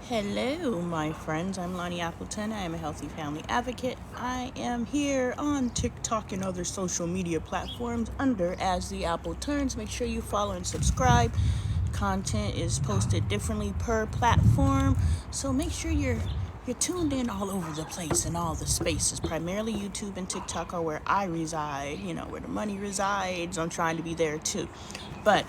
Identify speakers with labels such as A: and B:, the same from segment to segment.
A: Hello, my friends. I'm Lonnie Appleton. I am a healthy family advocate. I am here on TikTok and other social media platforms under As the Apple Turns. Make sure you follow and subscribe. Content is posted differently per platform, so make sure you're tuned in all over the place in all the spaces. Primarily YouTube and TikTok are where I reside, where the money resides. I'm trying to be there too. But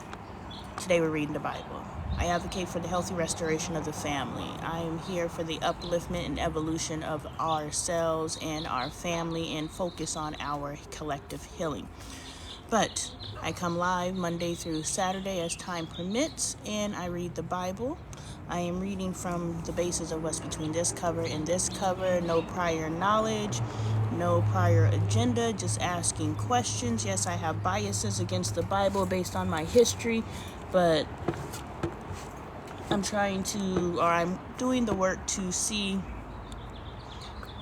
A: today we're reading the Bible. I advocate for the healthy restoration of the family. I am here for the upliftment and evolution of ourselves and our family and focus on our collective healing. But I come live Monday through Saturday as time permits, and I read the Bible. I am reading from the basis of what's between this cover and this cover. No prior knowledge, no prior agenda, just asking questions. Yes, I have biases against the Bible based on my history, but I'm doing the work to see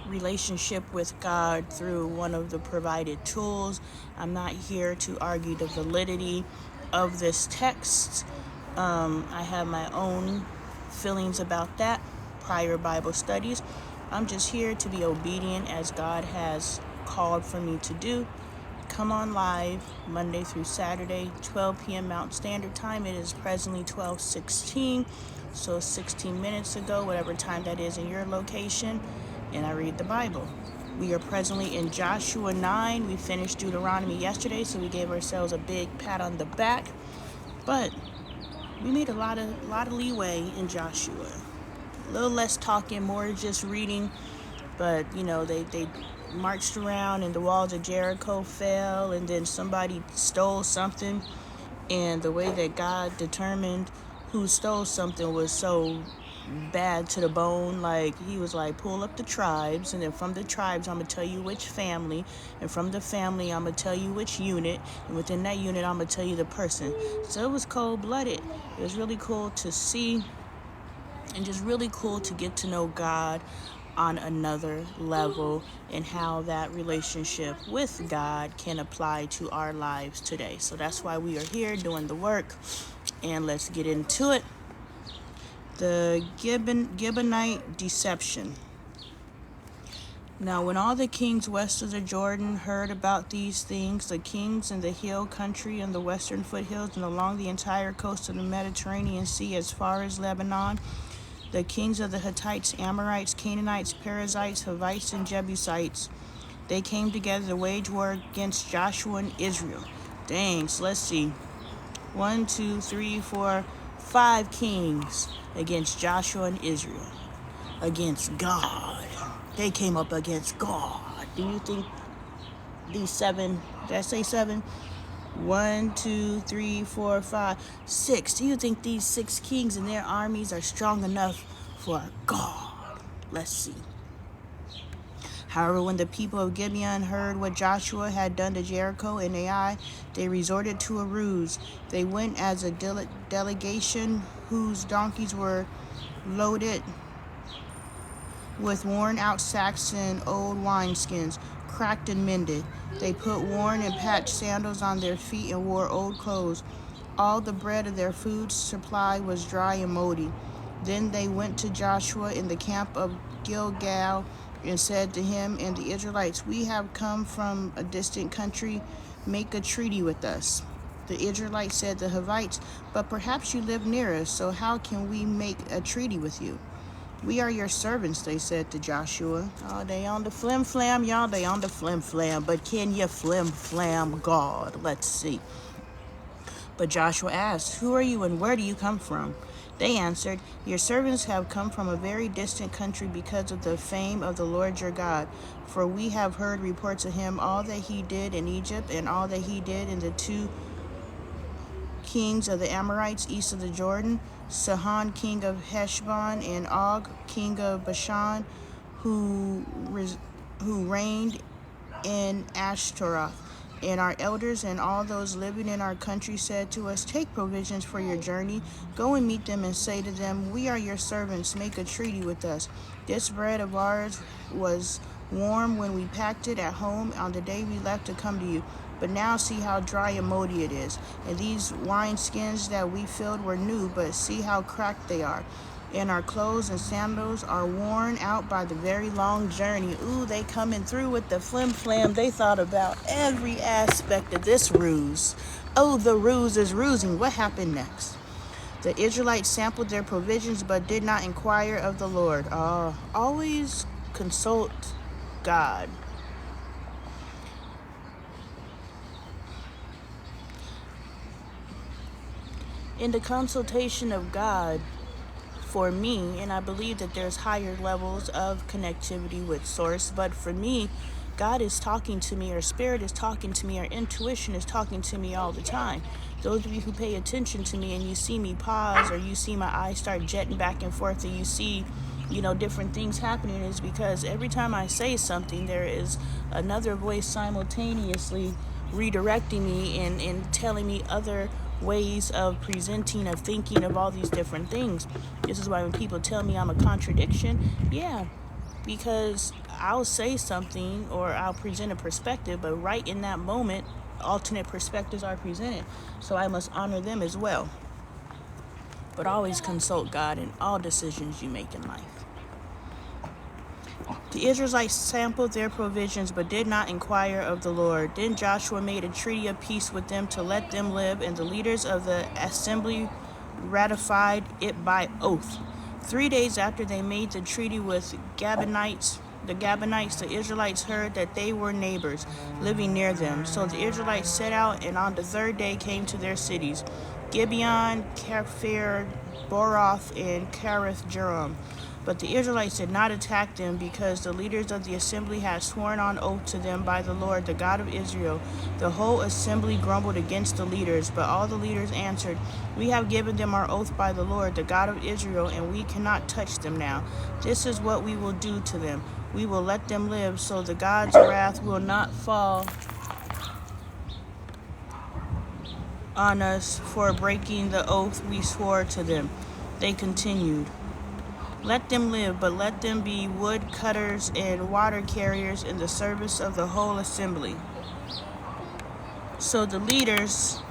A: relationship with God through one of the provided tools. I'm not here to argue the validity of this text. I have my own feelings about that, prior Bible studies. I'm just here to be obedient as God has called for me to do. Come on live Monday through Saturday, 12 p.m. Mountain Standard Time. It is presently 12:16, so 16 minutes ago, whatever time that is in your location, and I read the Bible. We are presently in Joshua 9. We finished Deuteronomy yesterday, so we gave ourselves a big pat on the back, but we made a lot of leeway in Joshua. A little less talking, more just reading, but they marched around and the walls of Jericho fell, and then somebody stole something, and the way that God determined who stole something was so bad to the bone. Like, he was like, pull up the tribes, and then from the tribes I'm gonna tell you which family, and from the family I'm gonna tell you which unit, and within that unit I'm gonna tell you the person. So it was cold-blooded. It was really cool to see, and just really cool to get to know God on another level, and how that relationship with God can apply to our lives today. So that's why we are here doing the work, and let's get into it. The Gibeonite deception. Now, when all the kings west of the Jordan heard about these things, the kings in the hill country and the western foothills and along the entire coast of the Mediterranean Sea as far as Lebanon, the kings of the Hittites, Amorites, Canaanites, Perizzites, Hivites, and Jebusites, they came together to wage war against Joshua and Israel. Dang, so let's see. 1, 2, 3, 4, 5 kings against Joshua and Israel. Against God. They came up against God. Do you think these 7, did I say 7? 1, 2, 3, 4, 5, 6. Do you think these 6 kings and their armies are strong enough for God? Let's see. However, when the people of Gibeon heard what Joshua had done to Jericho and Ai, they resorted to a ruse. They went as a delegation whose donkeys were loaded with worn-out sacks and old wineskins, cracked and mended. They put worn and patched sandals on their feet and wore old clothes. All the bread of their food supply was dry and moldy. Then they went to Joshua in the camp of Gilgal and said to him and the Israelites, "We have come from a distant country. Make a treaty with us." The Israelites said to the Hivites, "But perhaps you live near us, so how can we make a treaty with you?" "We are your servants," they said to Joshua. Oh, they on the flim-flam, y'all. They on the flim-flam. But can you flim-flam God? Let's see. But Joshua asked, "Who are you and where do you come from?" They answered, "Your servants have come from a very distant country because of the fame of the Lord your God. For we have heard reports of him, all that he did in Egypt and all that he did in the 2 kings of the Amorites east of the Jordan, Sihon king of Heshbon and Og king of Bashan, who reigned in Ashtaroth. And our elders and all those living in our country said to us, 'Take provisions for your journey. Go and meet them and say to them, we are your servants. Make a treaty with us. This bread of ours was warm when we packed it at home on the day we left to come to you. But now see how dry and moldy it is. And these wineskins that we filled were new, but see how cracked they are. and our clothes and sandals are worn out by the very long journey. Ooh, they coming through with the flim flam. They thought about every aspect of this ruse. Oh, the ruse is rusing. What happened next? The Israelites sampled their provisions but did not inquire of the Lord. Always consult God. In the consultation of God, for me, and I believe that there's higher levels of connectivity with Source, but for me, God is talking to me, or Spirit is talking to me, or intuition is talking to me all the time. Those of you who pay attention to me and you see me pause, or you see my eyes start jetting back and forth, or you see, different things happening, is because every time I say something, there is another voice simultaneously redirecting me and telling me other ways of presenting, of thinking, of all these different things. This is why when people tell me I'm a contradiction, because I'll say something or I'll present a perspective, but right in that moment, alternate perspectives are presented. So I must honor them as well. But always consult God in all decisions you make in life. The Israelites sampled their provisions, but did not inquire of the Lord. Then Joshua made a treaty of peace with them to let them live, and the leaders of the assembly ratified it by oath. 3 days after they made the treaty with the Gabonites, the Israelites heard that they were neighbors living near them. So the Israelites set out, and on the third day came to their cities, Gibeon, Kaphir, Boroth, and Karath Jearim. But the Israelites did not attack them, because the leaders of the assembly had sworn on oath to them by the Lord, the God of Israel. The whole assembly grumbled against the leaders, but all the leaders answered, "We have given them our oath by the Lord, the God of Israel, and we cannot touch them now. This is what we will do to them. We will let them live, so the God's wrath will not fall on us for breaking the oath we swore to them." They continued, "Let them live, but let them be wood cutters and water carriers in the service of the whole assembly." So the leaders'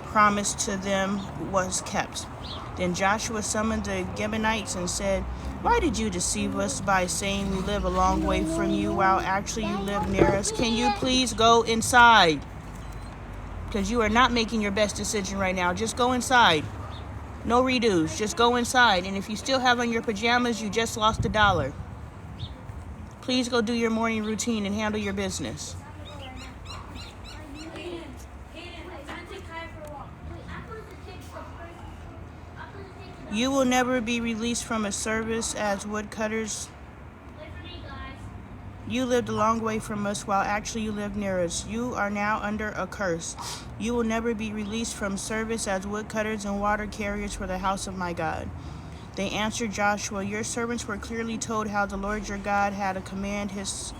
A: promise to them was kept. Then Joshua summoned the Gibeonites and said, "Why did you deceive us by saying we live a long way from you while actually you live near us? Can you please go inside? Because you are not making your best decision right now. Just go inside. No redos. Just go inside. And if you still have on your pajamas, you just lost $1. Please go do your morning routine and handle your business." You will never be released from a service as woodcutters. You lived a long way from us while actually you live near us. You are now under a curse. You will never be released from service as woodcutters and water carriers for the house of my God. They answered Joshua, "Your servants were clearly told how the Lord your God had commanded his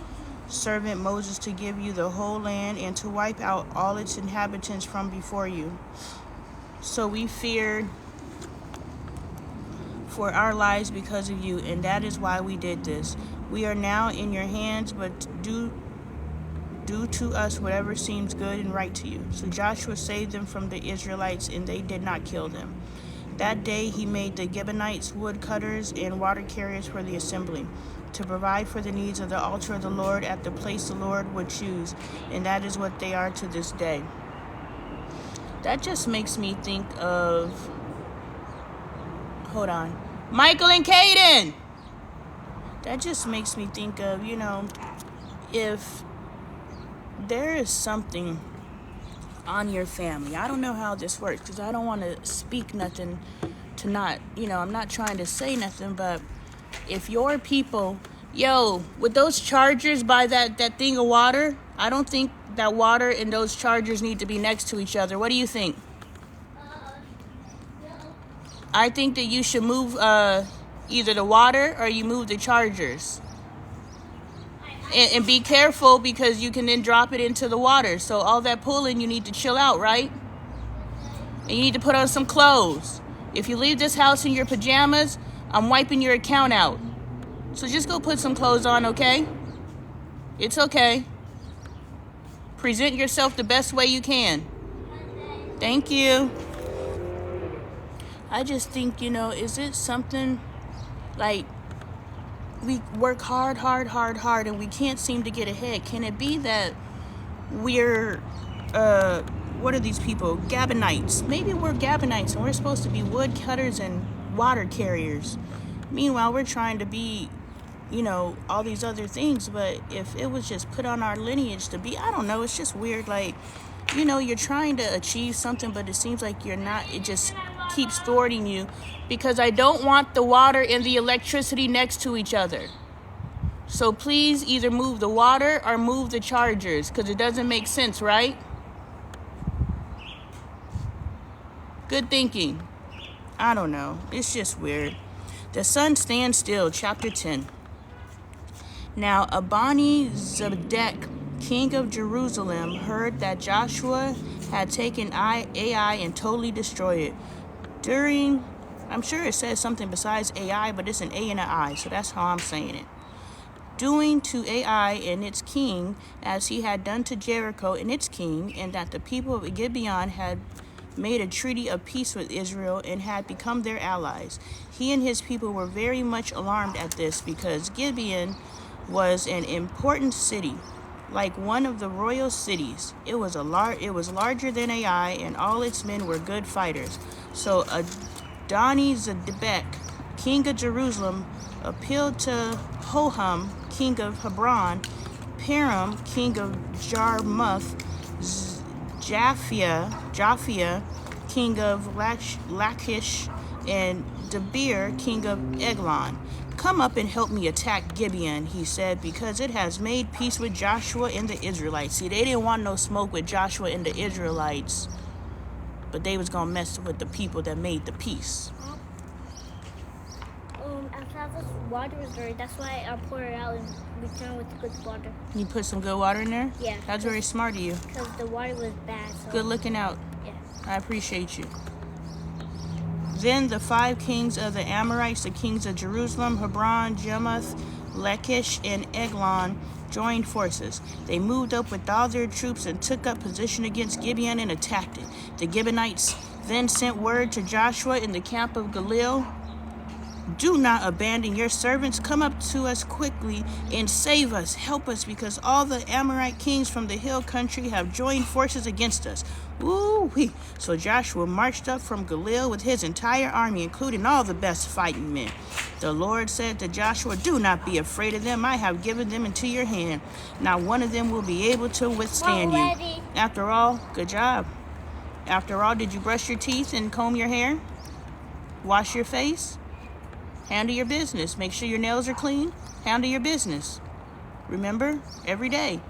A: servant Moses to give you the whole land and to wipe out all its inhabitants from before you. So we feared for our lives because of you, and that is why we did this. We are now in your hands, but do to us whatever seems good and right to you." So Joshua saved them from the Israelites, and they did not kill them. That day he made the Gibeonites woodcutters and water carriers for the assembly, to provide for the needs of the altar of the Lord at the place the Lord would choose, and that is what they are to this day. That just makes me think of... Hold on. Michael and Caden! That just makes me think of, if there is something on your family. I don't know how this works, because I don't want to speak nothing to not, I'm not trying to say nothing, but if your people, with those chargers by that thing of water, I don't think that water and those chargers need to be next to each other. What do you think? I think that you should move either the water or you move the chargers. And be careful, because you can then drop it into the water. So all that pulling, you need to chill out, right? And you need to put on some clothes. If you leave this house in your pajamas, I'm wiping your account out. So just go put some clothes on, okay? It's okay. Present yourself the best way you can. Thank you. I just think, is it something Like, we work hard, and we can't seem to get ahead. Can it be that we're, what are these people? Gabonites. Maybe we're Gabonites and we're supposed to be woodcutters and water carriers. Meanwhile, we're trying to be, all these other things. But if it was just put on our lineage to be, I don't know, it's just weird. Like, you're trying to achieve something, but it seems like you're not. It just keeps thwarting you, because I don't want the water and the electricity next to each other. So please either move the water or move the chargers, because it doesn't make sense, right? Good thinking. I don't know. It's just weird. The sun stands still, chapter 10. Now Abani-Zedek, king of Jerusalem, heard that Joshua had taken Ai and totally destroyed it. I'm sure it says something besides Ai, but it's an A and an I, so that's how I'm saying it. Doing to Ai and its king as he had done to Jericho and its king, and that the people of Gibeon had made a treaty of peace with Israel and had become their allies. He and his people were very much alarmed at this, because Gibeon was an important city, like one of the royal cities. It was larger than Ai, and all its men were good fighters. So Adoni-Zedek, king of Jerusalem, appealed to Hoham, king of Hebron, Param, king of Jarmuth, Japhia, king of Lachish, and Debir, king of Eglon. Come up and help me attack Gibeon, he said, because it has made peace with Joshua and the Israelites. See, they didn't want no smoke with Joshua and the Israelites, but they was going to mess with the people that made the peace.
B: After this water was dirty, that's why I poured it out and returned with good water.
A: You put some good water in there?
B: Yeah.
A: That's very smart of you.
B: Because the water was bad. So.
A: Good looking out.
B: Yeah.
A: I appreciate you. Then the 5 kings of the Amorites, the kings of Jerusalem, Hebron, Jarmuth, Lachish, and Eglon, joined forces. They moved up with all their troops and took up position against Gibeon and attacked it. The Gibeonites then sent word to Joshua in the camp of Galil, do not abandon your servants. Come up to us quickly and save us. Help us, because all the Amorite kings from the hill country have joined forces against us. Woo-wee. So Joshua marched up from Galil with his entire army, including all the best fighting men. The Lord said to Joshua, do not be afraid of them. I have given them into your hand. Not one of them will be able to withstand you. After all, good job. After all, did you brush your teeth and comb your hair? Wash your face? Handle your business. Make sure your nails are clean. Handle your business. Remember, every day.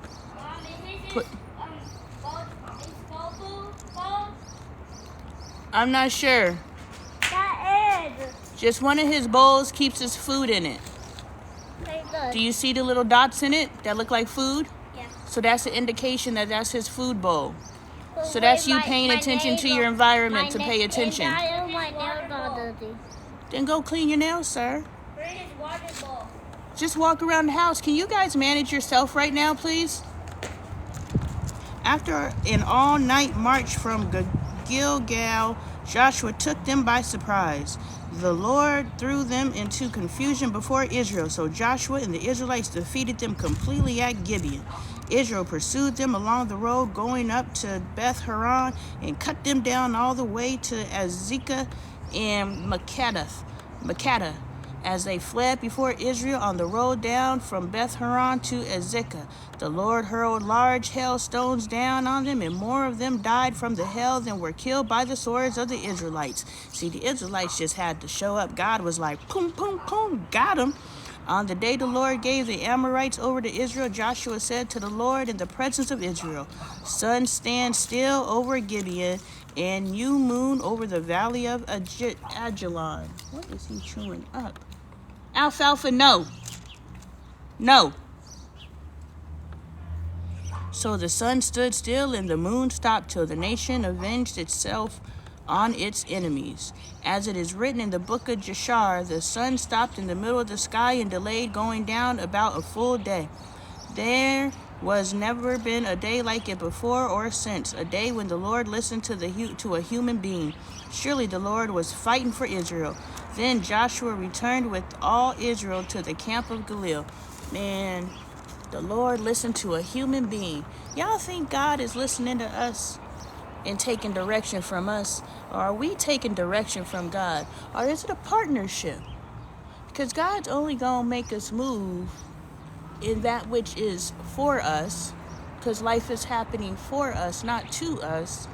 A: I'm not sure.
B: That is.
A: Just one of his bowls keeps his food in it. Do you see the little dots in it that look like food?
B: Yeah.
A: So that's an indication that that's his food bowl. So that's you paying attention to your environment to pay attention. Then go clean your nails, sir. Just walk around the house. Can you guys manage yourself right now, please? After an all-night march from Gilgal, Joshua took them by surprise. The Lord threw them into confusion before Israel, so Joshua and the Israelites defeated them completely at Gibeon. Israel pursued them along the road going up to Beth Horon and cut them down all the way to Azekah and Makkedah, as they fled before Israel on the road down from Beth Horon to Azekah. The Lord hurled large hailstones down on them, and more of them died from the hail than were killed by the swords of the Israelites. See, the Israelites just had to show up. God was like, boom, boom, boom, got them. On the day the Lord gave the Amorites over to Israel, Joshua said to the Lord in the presence of Israel, sun, stand still over Gibeon, and you, moon, over the valley of Ajalon. What is he chewing up? Alfalfa, no. No. So the sun stood still and the moon stopped till the nation avenged itself on its enemies. As it is written in the book of Jashar, the sun stopped in the middle of the sky and delayed going down about a full day. There was never been a day like it before or since, a day when the Lord listened to a human being. Surely the Lord was fighting for Israel. Then Joshua returned with all Israel to the camp of Gilead. Man, the Lord listened to a human being. Y'all think God is listening to us and taking direction from us? Or are we taking direction from God? Or is it a partnership? Because God's only going to make us move in that which is for us, because life is happening for us, not to us.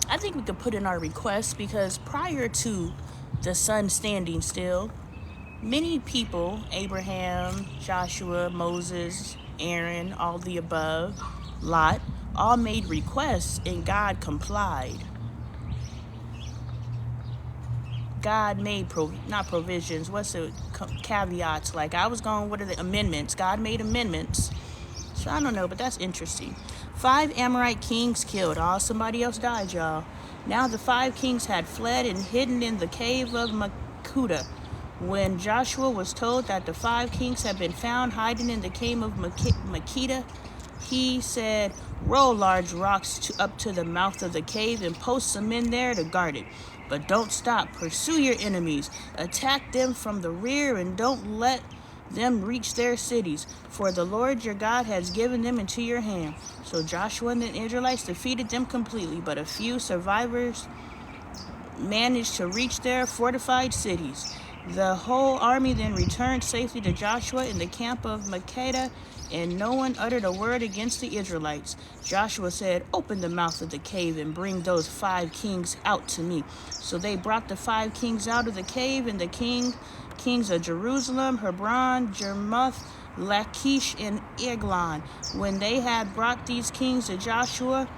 A: I think we could put in our requests, because prior to the sun standing still, many people, Abraham, Joshua, Moses, Aaron, all the above, Lot, all made requests and God complied. God made not provisions, what's the caveats? Like I was going, what are the amendments? God made amendments. So I don't know, but that's interesting. 5 Amorite kings killed. Oh, somebody else died, y'all. Now the 5 kings had fled and hidden in the cave of Makkedah. When Joshua was told that the 5 kings had been found hiding in the cave of Makkedah, he said, roll large rocks up to the mouth of the cave and post some men there to guard it. But don't stop. Pursue your enemies. Attack them from the rear and don't let them reach their cities, for the Lord your God has given them into your hand. So Joshua and the Israelites defeated them completely, but a few survivors managed to reach their fortified cities. The whole army then returned safely to Joshua in the camp of Makkedah, and no one uttered a word against the Israelites. Joshua said, open the mouth of the cave and bring those 5 kings out to me. So they brought the 5 kings out of the cave, and the kings of Jerusalem, Hebron, Jarmuth, Lachish, and Eglon. When they had brought these kings to Joshua,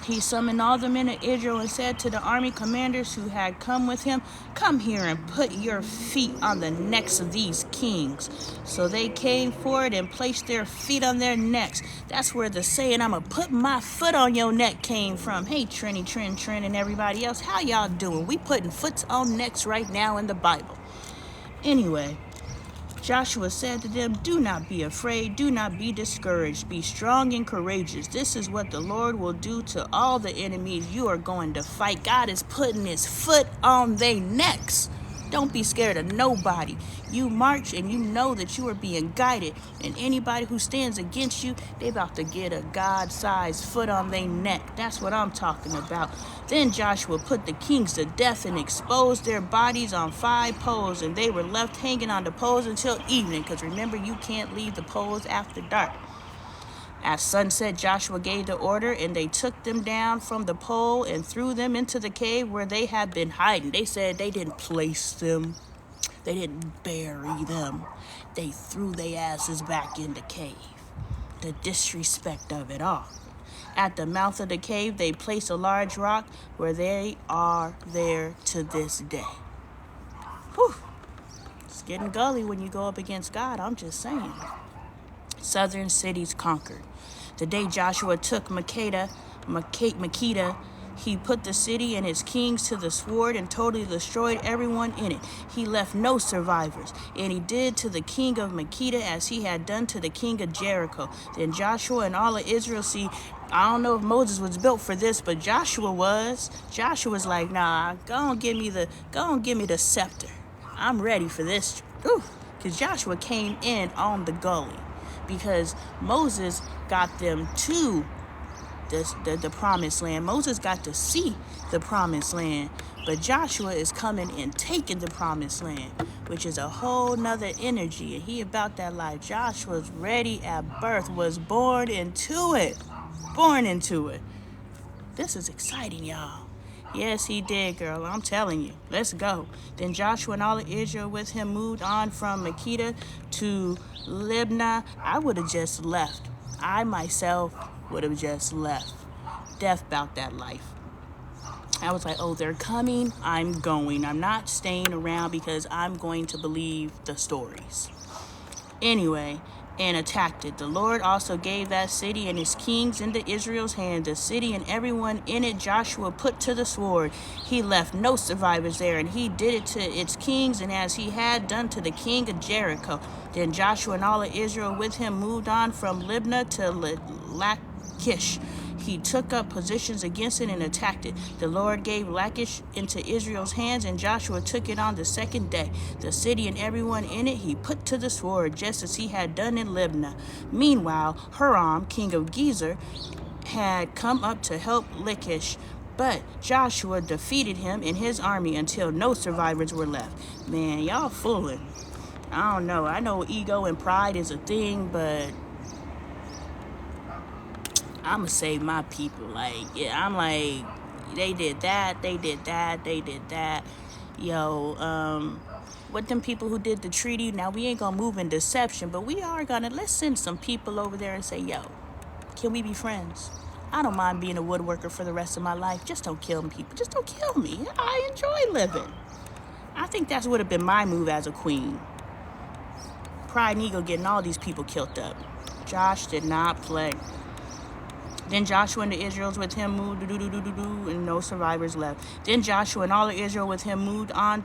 A: he summoned all the men of Israel and said to the army commanders who had come with him, come here and put your feet on the necks of these kings. So they came forward and placed their feet on their necks. That's where the saying, I'm going to put my foot on your neck came from. Hey, Trini, Trin, and everybody else, how y'all doing? We putting foots on necks right now in the Bible. Anyway, Joshua said to them, do not be afraid, do not be discouraged, be strong and courageous. This is what the Lord will do to all the enemies you are going to fight. God is putting his foot on their necks. Don't be scared of nobody. You march and you know that you are being guided. And anybody who stands against you, they about to get a God-sized foot on their neck. That's what I'm talking about. Then Joshua put the kings to death and exposed their bodies on 5 poles. And they were left hanging on the poles until evening. Because remember, you can't leave the poles after dark. At sunset, Joshua gave the order, and they took them down from the pole and threw them into the cave where they had been hiding. They said they didn't place them. They didn't bury them. They threw their asses back in the cave. The disrespect of it all. At the mouth of the cave, they placed a large rock where they are there to this day. Whew. It's getting gully when you go up against God, I'm just saying. Southern cities conquered. The day Joshua took Makkedah, he put the city and its kings to the sword and totally destroyed everyone in it. He left no survivors. And he did to the king of Makkedah as he had done to the king of Jericho. Then Joshua and all of Israel, see, I don't know if Moses was built for this, but Joshua was. Joshua's like, nah, go on give me the scepter. I'm ready for this. Because Joshua came in on the gully. Because Moses got them to the promised land. Moses got to see the promised land. But Joshua is coming and taking the promised land, which is a whole nother energy. And he about that life. Joshua's ready at birth, was born into it. This is exciting, y'all. Yes, he did, girl. I'm telling you. Let's go. Then Joshua and all of Israel with him moved on from Makkedah to Libnah. I would have just left. I myself would have just left. Death about that life. I was like, oh, they're coming. I'm going. I'm not staying around because I'm going to believe the stories. Anyway, and attacked it. The Lord also gave that city and its kings into Israel's hand. The city and everyone in it Joshua put to the sword. He left no survivors there, and he did it to its kings, and as he had done to the king of Jericho. Then Joshua and all of Israel with him moved on from Libnah to Lachish. He took up positions against it and attacked it. The Lord gave Lachish into Israel's hands, and Joshua took it on the second day. The city and everyone in it he put to the sword, just as he had done in Libnah. Meanwhile, Huram, king of Gezer, had come up to help Lachish, but Joshua defeated him and his army until no survivors were left. Man, y'all fooling. I don't know. I know ego and pride is a thing, but I'ma save my people. Like, yeah, I'm like, they did that, they did that, they did that. Yo, with them people who did the treaty, now we ain't gonna move in deception, but we are gonna, let's send some people over there and say, yo, can we be friends? I don't mind being a woodworker for the rest of my life. Just don't kill people. Just don't kill me. I enjoy living. I think that's would have been my move as a queen. Pride and ego getting all these people killed up. Josh did not play. Then Joshua and the Israelites with him moved, and no survivors left. Then Joshua and all of Israel with him moved on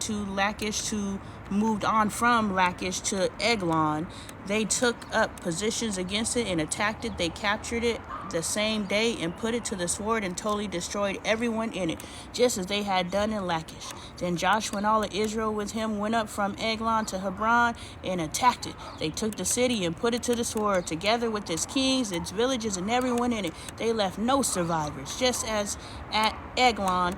A: from Lachish to Eglon. They took up positions against it and attacked it. They captured it the same day and put it to the sword and totally destroyed everyone in it, just as they had done in Lachish. Then Joshua and all of Israel with him went up from Eglon to Hebron and attacked it. They took the city and put it to the sword, together with its kings, its villages, and everyone in it. They left no survivors, just as at Eglon,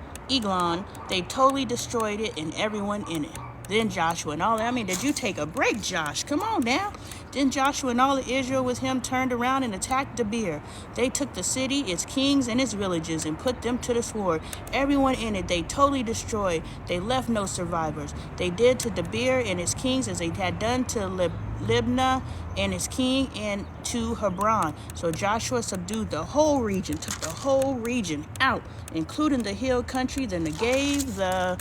A: they totally destroyed it and everyone in it. Then Joshua and all that. I mean, did you take a break, Josh? Come on now. Then Joshua and all of Israel with him turned around and attacked Debir. They took the city, its kings, and its villages and put them to the sword. Everyone in it they totally destroyed. They left no survivors. They did to Debir and its kings as they had done to Libnah and its king and to Hebron. So Joshua subdued the whole region, took the whole region out, including the hill country, the Negev, the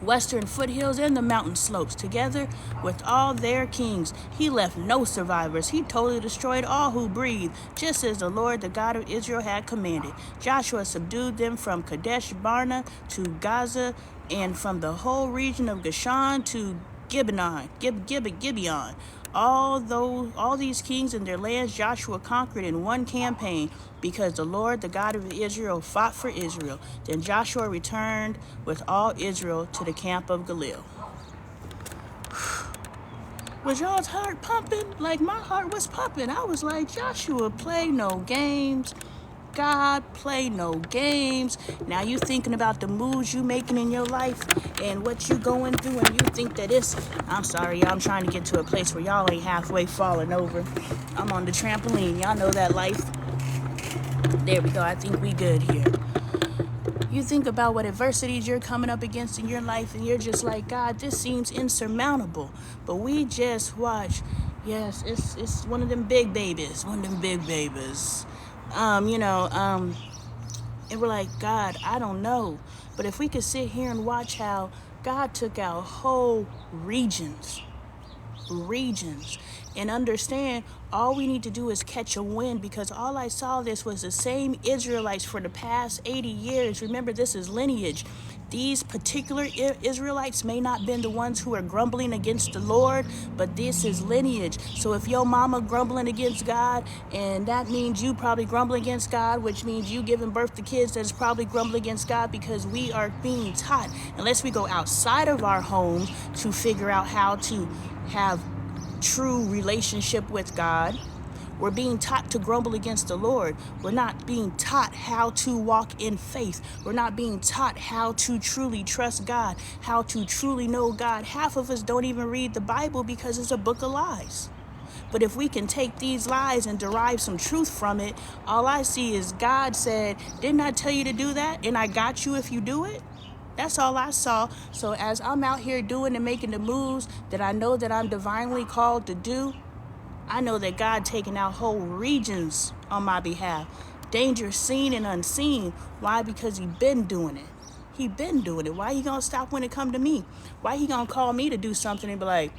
A: western foothills, and the mountain slopes, together with all their kings. He left no survivors. He totally destroyed all who breathed, just as the Lord, the God of Israel, had commanded. Joshua subdued them from Kadesh Barnea to Gaza, and from the whole region of Goshen to Gibeon. All these kings and their lands Joshua conquered in one campaign, because the Lord, the God of Israel, fought for Israel. Then Joshua returned with all Israel to the camp of Gilead. Was y'all's heart pumping? Like my heart was pumping. I was like, Joshua, play no games. God, play no games. Now you thinking about the moves you making in your life and what you going through, and you think that it's, I'm sorry, y'all, I'm trying to get to a place where y'all ain't halfway falling over. I'm on the trampoline. Y'all know that life. There we go. I think we good here. You think about what adversities you're coming up against in your life, and you're just like, God, this seems insurmountable. But we just watch. Yes, it's one of them big babies. And we're like, God, I don't know. But if we could sit here and watch how God took out whole regions, and understand all we need to do is catch a wind, because all I saw this was the same Israelites for the past 80 years. Remember, this is lineage. These particular Israelites may not have been the ones who are grumbling against the Lord, but this is lineage. So if your mama grumbling against God, and that means you probably grumbling against God, which means you giving birth to kids that's probably grumbling against God, because we are being taught, unless we go outside of our homes to figure out how to have true relationship with God, we're being taught to grumble against the Lord. We're not being taught how to walk in faith. We're not being taught how to truly trust God, how to truly know God. Half of us don't even read the Bible because it's a book of lies. But if we can take these lies and derive some truth from it, all I see is God said, didn't I tell you to do that? And I got you if you do it. That's all I saw. So as I'm out here doing and making the moves that I know that I'm divinely called to do, I know that God taking out whole regions on my behalf. Danger seen and unseen. Why? Because he been doing it. Why he gonna stop when it come to me? Why he gonna call me to do something and be like,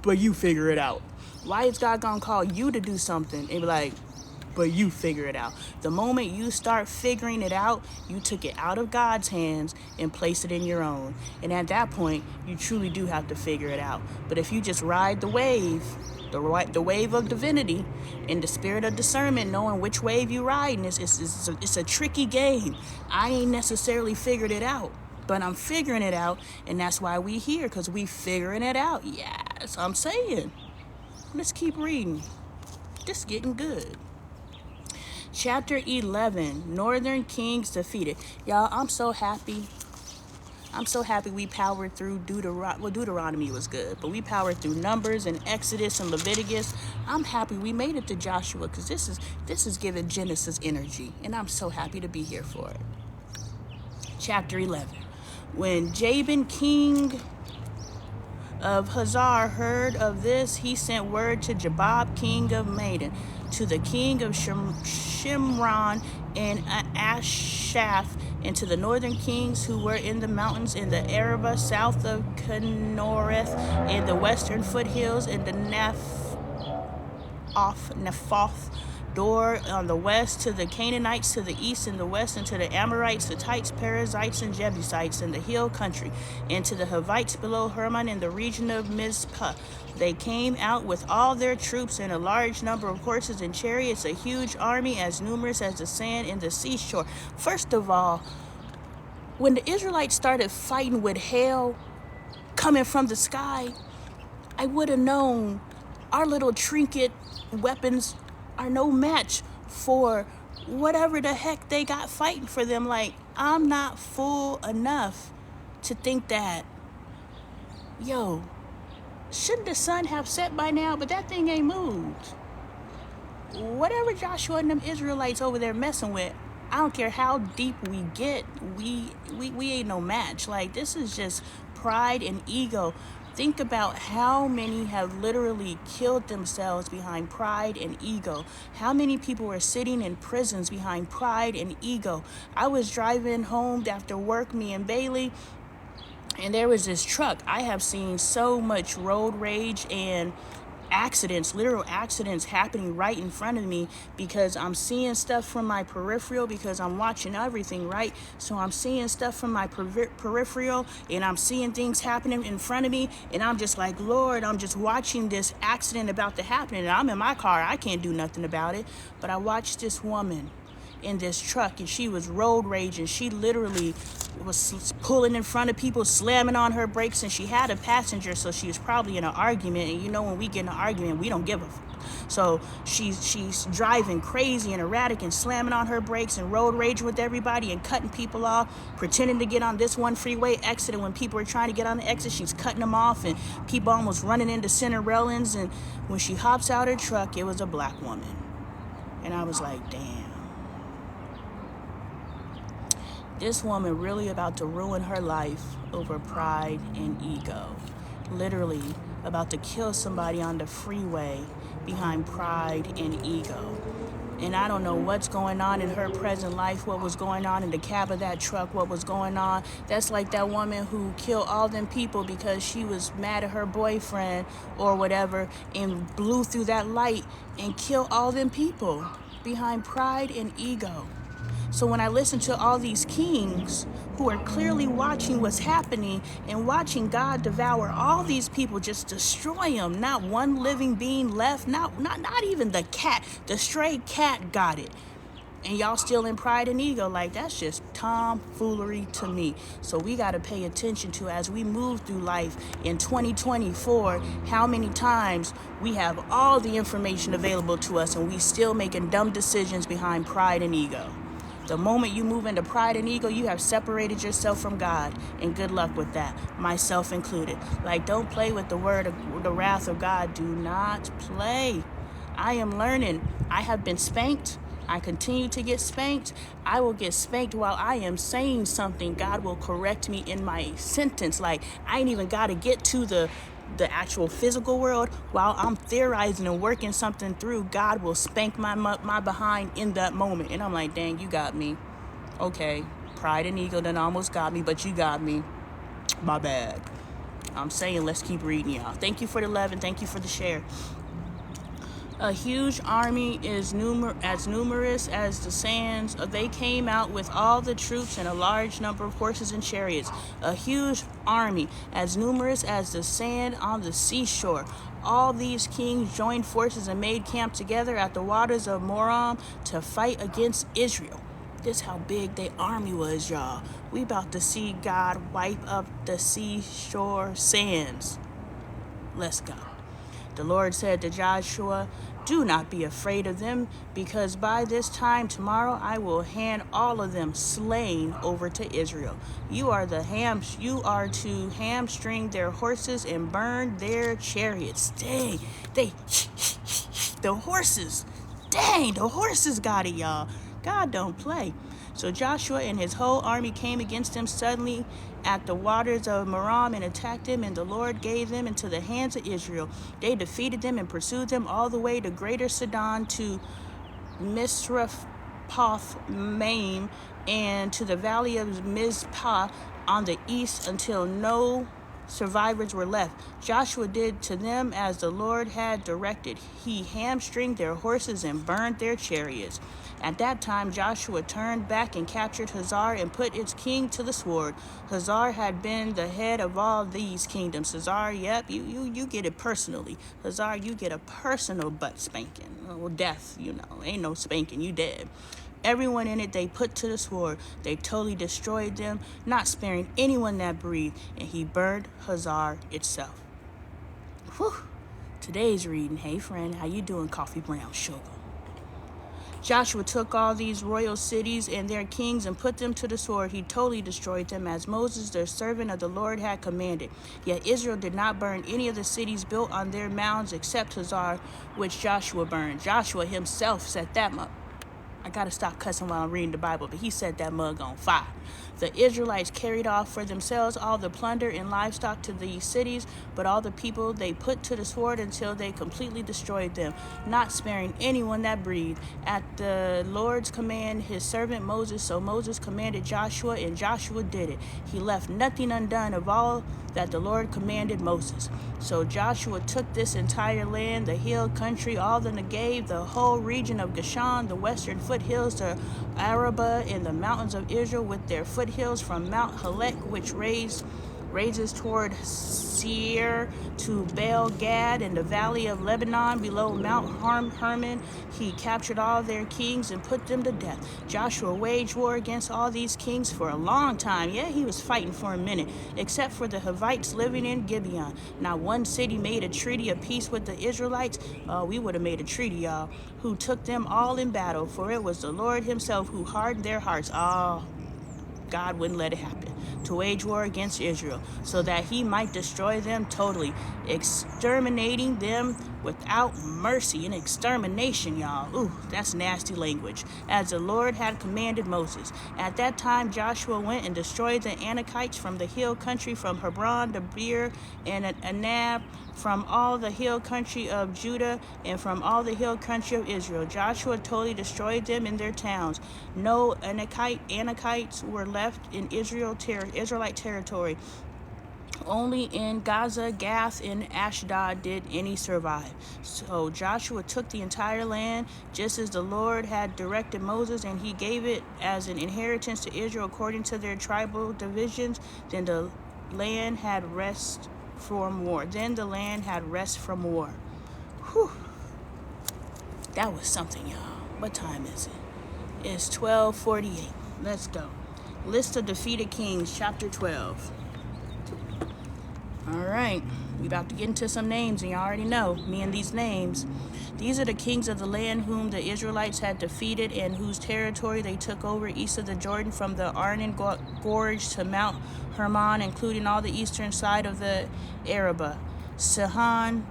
A: but you figure it out? Why is God gonna call you to do something and be like, but you figure it out? The moment you start figuring it out, you took it out of God's hands and placed it in your own. And at that point, you truly do have to figure it out. But if you just ride the wave, the wave of divinity, in the spirit of discernment, knowing which wave you riding, it's a tricky game. I ain't necessarily figured it out, but I'm figuring it out, and that's why we here, because we figuring it out. Yes, I'm saying. Let's keep reading. This is getting good. Chapter 11, Northern Kings defeated. Y'all, I'm so happy. I'm so happy we powered through Deuteronomy. Well, Deuteronomy was good, but we powered through Numbers and Exodus and Leviticus. I'm happy we made it to Joshua, because this is giving Genesis energy, and I'm so happy to be here for it. Chapter 11. When Jabin, king of Hazar, heard of this, he sent word to Jabab, king of Madon, to the king of Shimron and Ashaph, and to the northern kings who were in the mountains in the Arabah, south of Kinnoreth, in the western foothills, in the Nephoth Dor on the west, to the Canaanites to the east and the west, and to the Amorites, Hittites, Perizzites, and Jebusites in the hill country, and to the Hivites below Hermon in the region of Mizpah. They came out with all their troops and a large number of horses and chariots, a huge army as numerous as the sand in the seashore. First of all, when the Israelites started fighting with hail coming from the sky, I would have known our little trinket weapons are no match for whatever the heck they got fighting for them. Like, I'm not fool enough to think that, yo, shouldn't the sun have set by now? But that thing ain't moved. Whatever Joshua and them Israelites over there messing with, I don't care how deep we get, we ain't no match. Like, this is just pride and ego. Think about how many have literally killed themselves behind pride and ego. How many people were sitting in prisons behind pride and ego. I was driving home after work, me and Bailey, and there was this truck. I have seen so much road rage and accidents, literal accidents happening right in front of me, because I'm seeing stuff from my peripheral, because I'm watching everything, right? So I'm seeing stuff from my peripheral, and I'm seeing things happening in front of me, and I'm just like, Lord, I'm just watching this accident about to happen, and I'm in my car. I can't do nothing about it, but I watched this woman in this truck, and she was road raging. She literally was pulling in front of people, slamming on her brakes, and she had a passenger, so she was probably in an argument. And you know, when we get in an argument, we don't give a fuck. So she's driving crazy and erratic and slamming on her brakes and road raging with everybody and cutting people off, pretending to get on this one freeway exit, and when people are trying to get on the exit, she's cutting them off, and people almost running into center railings. And when she hops out her truck, it was a black woman, and I was like, damn. This woman really about to ruin her life over pride and ego. Literally about to kill somebody on the freeway behind pride and ego. And I don't know what's going on in her present life, what was going on in the cab of that truck, what was going on. That's like that woman who killed all them people because she was mad at her boyfriend or whatever, and blew through that light and killed all them people behind pride and ego. So when I listen to all these kings who are clearly watching what's happening and watching God devour all these people, just destroy them, not one living being left, not even the cat, the stray cat got it. And y'all still in pride and ego, like, that's just tomfoolery to me. So we got to pay attention to, as we move through life in 2024, how many times we have all the information available to us and we still making dumb decisions behind pride and ego. The moment you move into pride and ego, you have separated yourself from God, and good luck with that, myself included. Like, don't play with the wrath of God. Do not play. I am learning. I have been spanked. I continue to get spanked. I will get spanked while I am saying something. God will correct me in my sentence. Like, I ain't even got to get to the actual physical world. While I'm theorizing and working something through, God will spank my behind in that moment. And I'm like, dang, you got me. Okay, pride and ego done almost got me, but you got me. My bad. I'm saying let's keep reading, y'all. Thank you for the love and thank you for the share. A huge army is as numerous as the sands. They came out with all the troops and a large number of horses and chariots. A huge army as numerous as the sand on the seashore. All these kings joined forces and made camp together at the waters of Moram to fight against Israel. This how big their army was, y'all. We about to see God wipe up the seashore sands. Let's go. The Lord said to Joshua, "Do not be afraid of them, because by this time tomorrow I will hand all of them slain over to Israel. You are to hamstring their horses and burn their chariots." Dang, the horses. Dang, the horses got it, y'all. God don't play. So Joshua and his whole army came against them suddenly at the waters of Merom and attacked them, and the Lord gave them into the hands of Israel. They defeated them and pursued them all the way to Greater Sidon, to Misrephoth-Maim, and to the valley of Mizpah on the east, until no survivors were left. Joshua did to them as the Lord had directed. He hamstringed their horses and burned their chariots. At that time, Joshua turned back and captured Hazar and put its king to the sword. Hazar had been the head of all these kingdoms. Hazar, yep, you get it personally. Hazar, you get a personal butt spanking. Well, death, ain't no spanking, you dead. Everyone in it they put to the sword. They totally destroyed them, not sparing anyone that breathed, and he burned Hazar itself. Whew. Today's reading, hey friend, how you doing, coffee brown sugar? Joshua took all these royal cities and their kings and put them to the sword. He totally destroyed them, as Moses, the servant of the Lord, had commanded. Yet Israel did not burn any of the cities built on their mounds except Hazar, which Joshua burned. Joshua himself set that up. I gotta stop cussing while I'm reading the Bible, but he set that mug on fire. The Israelites carried off for themselves all the plunder and livestock to these cities, but all the people they put to the sword until they completely destroyed them, not sparing anyone that breathed. At the Lord's command, his servant Moses, so Moses commanded Joshua, and Joshua did it. He left nothing undone of all that the Lord commanded Moses. So Joshua took this entire land, the hill country, all the Negev, the whole region of Goshen, the western foothills to Arabah, and the mountains of Israel with their foothills from Mount Halek, which raises toward Seir, to Baal Gad, and the valley of Lebanon below Mount Hermon. He captured all their kings and put them to death. Joshua waged war against all these kings for a long time. Yeah, he was fighting for a minute, except for the Hivites living in Gibeon. Not one city made a treaty of peace with the Israelites. We would have made a treaty, y'all, who took them all in battle, for it was the Lord himself who hardened their hearts. God wouldn't let it happen, to wage war against Israel, so that he might destroy them totally, exterminating them without mercy. An extermination, y'all. Ooh, that's nasty language. As the Lord had commanded Moses. At that time, Joshua went and destroyed the Anakites from the hill country, from Hebron to Beer and Anab, from all the hill country of Judah, and from all the hill country of Israel. Joshua totally destroyed them in their towns. No Anakites were left in Israelite territory. Only in Gaza, Gath, and Ashdod did any survive. So Joshua took the entire land, just as the Lord had directed Moses, and he gave it as an inheritance to Israel according to their tribal divisions. Then the land had rest from war. Whew. That was something, y'all. What time is it? It's 12:48. Let's go. List of defeated kings, chapter 12. All right, we about to get into some names, and you already know me and these names. These are the kings of the land whom the Israelites had defeated and whose territory they took over east of the Jordan, from the Arnon Gorge to Mount Hermon, including all the eastern side of the Arabah. Sihon,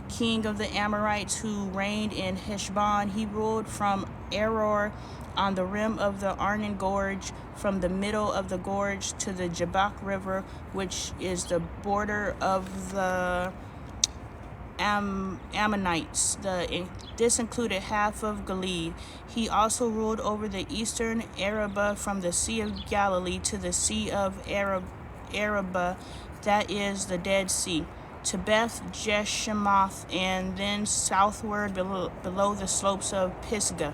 A: king of the Amorites, who reigned in Heshbon. He ruled from Aror on the rim of the Arnon Gorge, from the middle of the gorge to the Jabbok River, which is the border of the Ammonites. This included half of Gilead. He also ruled over the eastern Arabah, from the Sea of Galilee to the Sea of Arabah, that is the Dead Sea, to Beth Jeshimoth, and then southward below the slopes of Pisgah,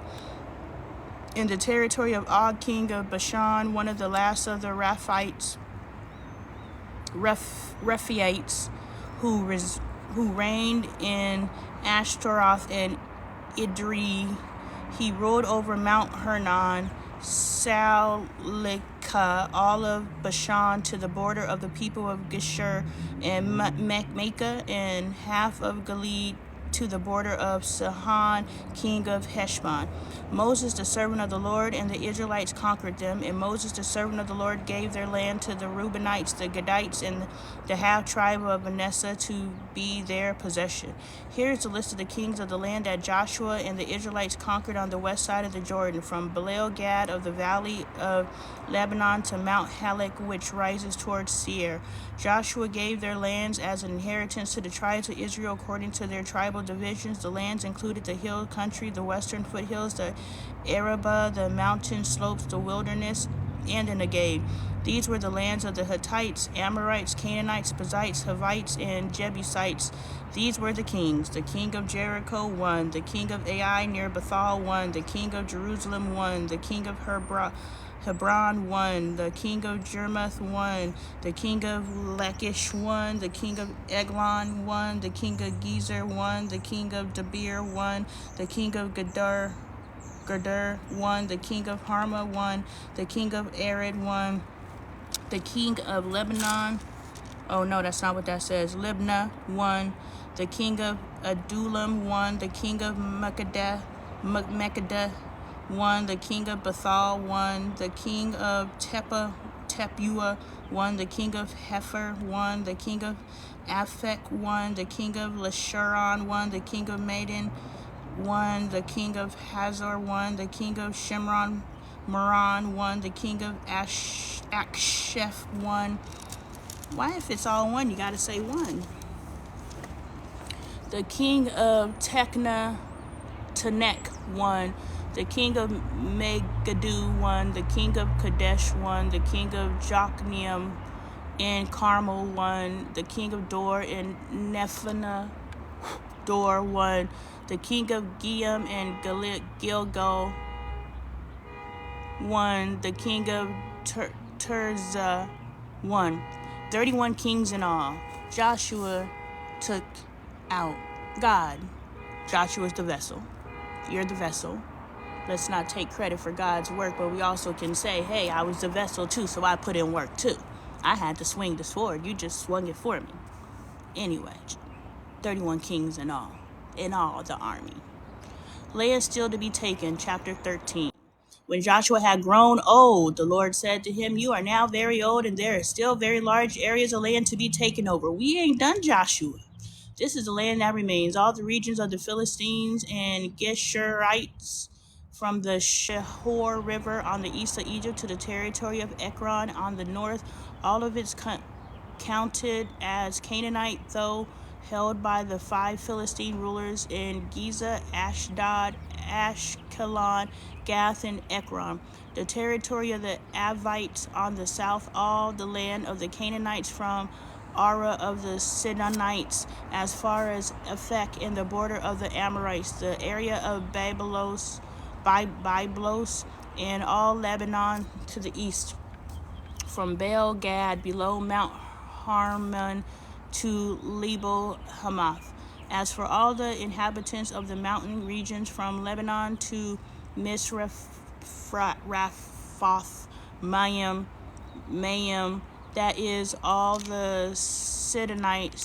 A: in the territory of Og, king of Bashan, one of the last of the Rephaites, who reigned in Ashtaroth and Idri. He ruled over Mount Hernon, Salika, all of Bashan, to the border of the people of Geshur, and Maacah, and half of Gilead, to the border of Sihon, king of Heshbon. Moses, the servant of the Lord, and the Israelites conquered them, and Moses, the servant of the Lord, gave their land to the Reubenites, the Gadites, and the half-tribe of Manasseh to be their possession. Here is the list of the kings of the land that Joshua and the Israelites conquered on the west side of the Jordan, from Baal-Gad of the valley of Lebanon to Mount Halak, which rises towards Seir. Joshua gave their lands as an inheritance to the tribes of Israel according to their tribal divisions. The lands included the hill country, the western foothills, the Arabah, the mountain slopes, the wilderness, and the Negev. These were the lands of the Hittites, Amorites, Canaanites, Perizzites, Hivites, and Jebusites. These were the kings. The king of Jericho, 1. The king of Ai near Bethel, 1. The king of Jerusalem, 1. The king of Hebron, 1. The king of Jarmuth, 1. The king of Lachish, 1. The king of Eglon, 1. The king of Gezer, 1. The king of Debir, 1. The king of Gedar, 1. The king of Harma, 1. The king of Arad, 1. The king of Lebanon, oh no, that's not what that says, Libnah, 1. The king of Adullam, 1. The king of Makkedah, 1. The king of Bethal, 1. The king of Tepuah, 1. The king of Hepher, 1. The king of Aphek, 1. The king of Lasharon, 1. The king of Madan, 1. The king of Hazor, 1. The king of Shimron, Moran, 1. The king of Aksheph, 1. Why, if it's all one, you gotta say 1. The king of Tekna, Tanek, 1. The king of Megiddo, 1. The king of Kadesh, 1. The king of Jokneam and Carmel, 1. The king of Dor and Nephana, Dor, 1. The king of Giam and Gilgal, 1. The king of Tirzah, 1. 31 kings in all. Joshua took out God. Joshua's the vessel. You're the vessel. Let's not take credit for God's work, but we also can say, hey, I was the vessel too, so I put in work too. I had to swing the sword. You just swung it for me. Anyway, 31 kings in all the army. Land still to be taken, chapter 13. When Joshua had grown old, the Lord said to him, you are now very old, and there are still very large areas of land to be taken over. We ain't done, Joshua. This is the land that remains, all the regions of the Philistines and Geshurites, from the Shihor River on the east of Egypt to the territory of Ekron on the north, all of it's counted as Canaanite, though held by the 5 Philistine rulers in Giza, Ashdod, Ashkelon, Gath, and Ekron. The territory of the Avites on the south, all the land of the Canaanites from Ara of the Sidonites as far as Aphek, in the border of the Amorites, the area of Byblos, and all Lebanon to the east, from Baal Gad below Mount Harmon to Lebo Hamath. As for all the inhabitants of the mountain regions from Lebanon to Misrephoth, Mayim, that is all the Sidonians,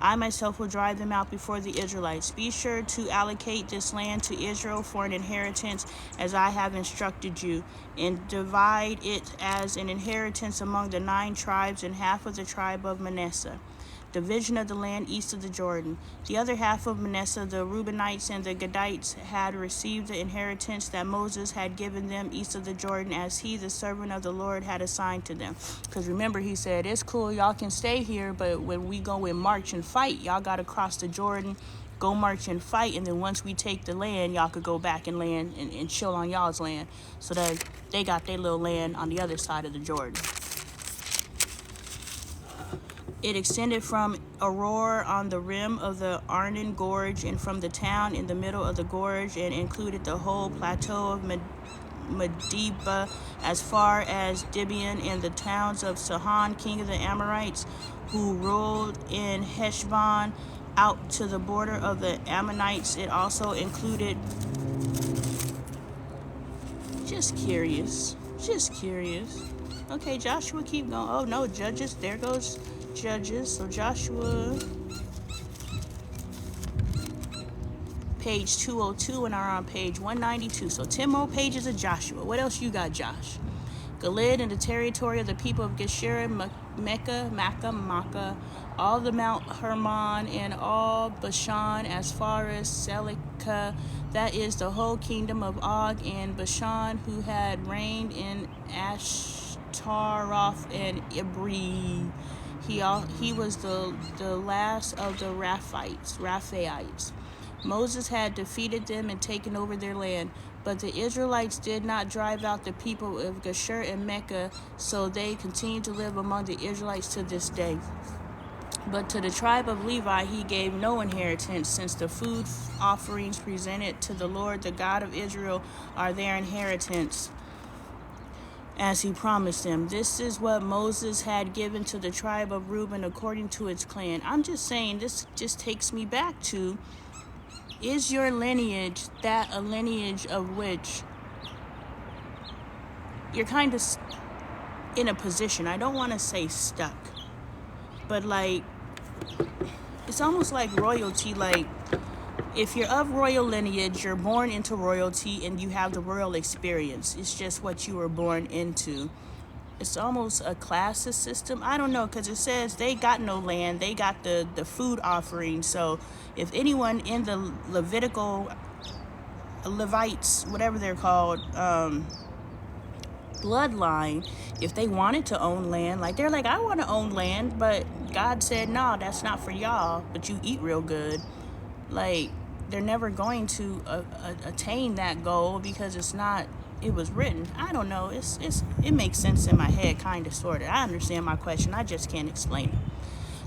A: I myself will drive them out before the Israelites. Be sure to allocate this land to Israel for an inheritance as I have instructed you, and divide it as an inheritance among the 9 tribes and half of the tribe of Manasseh. Division of the land east of the Jordan. The other half of Manasseh, the Reubenites and the Gadites, had received the inheritance that Moses had given them east of the Jordan, as he, the servant of the Lord, had assigned to them. Because remember, he said, it's cool, y'all can stay here, but when we go and march and fight, y'all got to cross the Jordan, go march and fight, and then once we take the land, y'all could go back and land and chill on y'all's land. So that they got their little land on the other side of the Jordan. It extended from Aurora on the rim of the Arnon Gorge and from the town in the middle of the gorge, and included the whole plateau of Medeba as far as Gibeon and the towns of Sihon, king of the Amorites, who ruled in Heshbon, out to the border of the Ammonites. It also included, just curious. Okay, Joshua, keep going. Oh no, Judges, there goes Judges. So Joshua, page 202, and are on page 192. So 10 more pages of Joshua. What else you got, Josh? Gilead and the territory of the people of Geshur, Makkah, all the Mount Hermon, and all Bashan as far as Selikah, that is the whole kingdom of Og and Bashan, who had reigned in Ashtaroth and Ibri. He was the last of the Raphaites. Moses had defeated them and taken over their land. But the Israelites did not drive out the people of Geshur and Mecca, so they continue to live among the Israelites to this day. But to the tribe of Levi he gave no inheritance, since the food offerings presented to the Lord, the God of Israel, are their inheritance, as he promised them. This is what Moses had given to the tribe of Reuben according to its clan. I'm just saying, this just takes me back to, is your lineage that a lineage of which you're kind of in a position, I don't want to say stuck, but like, it's almost like royalty. Like, if you're of royal lineage, you're born into royalty and you have the royal experience. It's just what you were born into. It's almost a classist system. I don't know, because it says they got no land. They got the food offering. So if anyone in the Levites, whatever they're called, bloodline, if they wanted to own land, like they're like, I want to own land, but God said, no, that's not for y'all, but you eat real good. Like, they're never going to attain that goal because it's not, it was written. I don't know. It makes sense in my head, kind of, sort of. I understand my question. I just can't explain it.